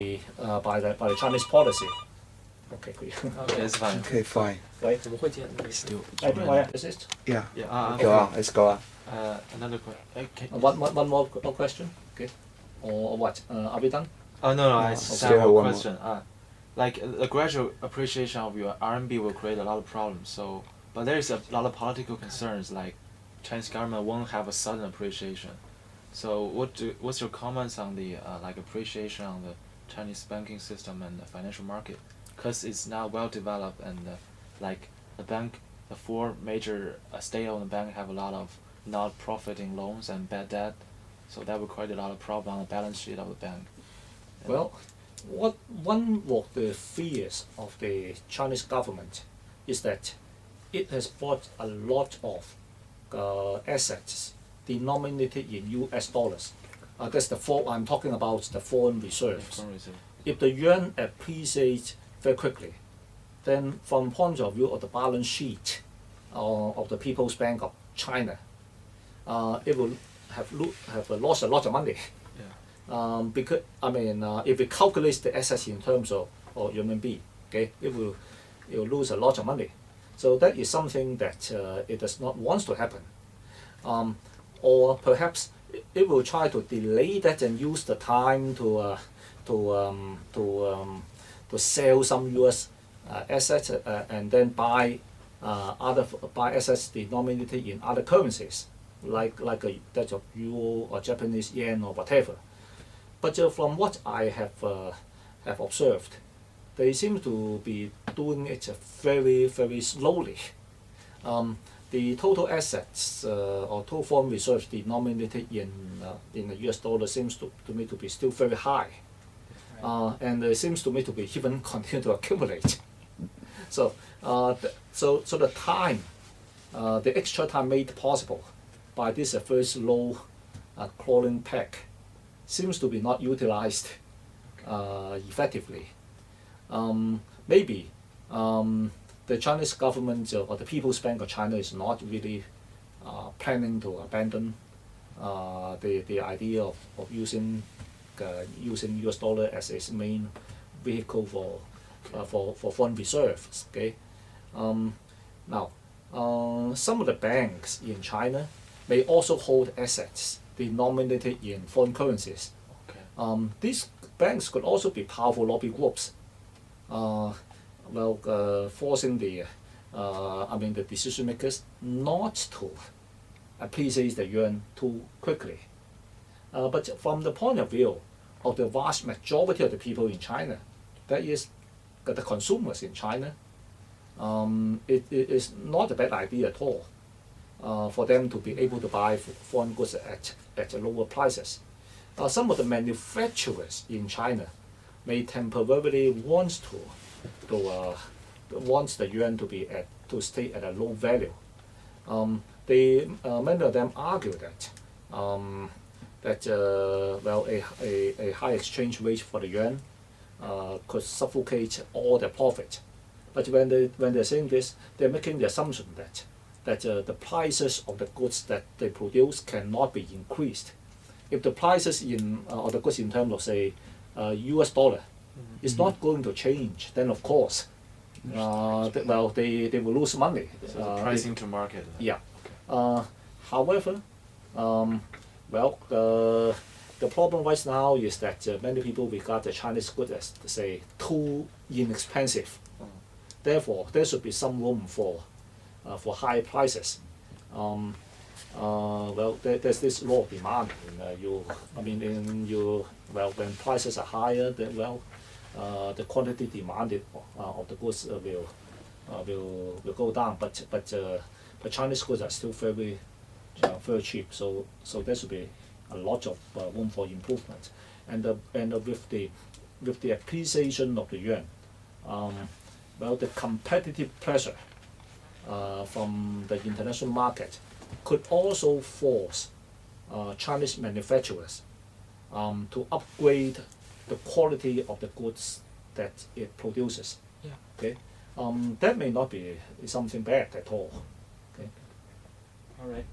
by the Chinese policy. Okay, great. Okay, it's fine. Okay, fine. 喂， Still. 誒邊位啊 ？Assist? Yeah. Yeah. Go on. Let's go on. Another question. Okay. One more question. Okay. Or what? Are we done? Oh no, No, I still still have have a one more. question. Like the gradual appreciation of your RMB will create a lot of problems. So, but there is a lot of political concerns. Like, Chinese government won't have a sudden appreciation. So, what's your comments on the like appreciation on the Chinese banking system and the financial market? Because it's now well developed and like the four major state-owned banks have a lot of not profiting loans and bad debt. So that will create a lot of problem on the balance sheet of the bank. Well, one of the fears of the Chinese government is that it has bought a lot of assets denominated in US dollars. That's I'm talking about the foreign reserves. If the yuan appreciates very quickly, then from point of view of the balance sheet of the People's Bank of China, it will have lost a lot of money. Because if it calculates the assets in terms of renminbi, okay, it will lose a lot of money. So that is something that it does not want to happen. Or perhaps it will try to delay that and use the time to sell some U.S. Assets and then buy assets denominated in other currencies, like that of euro or Japanese yen or whatever. But from what I have observed, they seem to be doing it very, very slowly. The total assets or total foreign reserves denominated in the US dollar seems to me to be still very high, and it seems to me to be even continue to accumulate. So the time, the extra time made possible by this very slow crawling peg seems to be not utilized effectively. Maybe the Chinese government or the People's Bank of China is not really planning to abandon the idea of using US dollar as its main vehicle for foreign reserves. Okay. Now, some of the banks in China may also hold assets denominated in foreign currencies. Okay. These banks could also be powerful lobby groups, forcing the decision makers not to appreciate the yuan too quickly. But from the point of view of the vast majority of the people in China, that is, the consumers in China, it is not a bad idea at all for them to be able to buy foreign goods at lower prices. Some of the manufacturers in China may temporarily want the yuan to stay at a low value. Many of them argue that a high exchange rate for the yuan could suffocate all their profit. But when they're saying this, they're making the assumption that the prices of the goods that they produce cannot be increased. If the prices of the goods in terms of say US dollar is not going to change, then of course they will lose money. So the pricing to market. Yeah. However, the problem right now is that many people regard the Chinese goods as, say, too inexpensive. Therefore, there should be some room for high prices. There's this law of demand. When prices are higher, then the quantity demanded of the goods will go down. But Chinese goods are still very cheap. So there should be a lot of room for improvement. And with the appreciation of the yuan, the competitive pressure from the international market could also force Chinese manufacturers to upgrade the quality of the goods that it produces. Yeah. Okay. That may not be something bad at all. Okay. All right.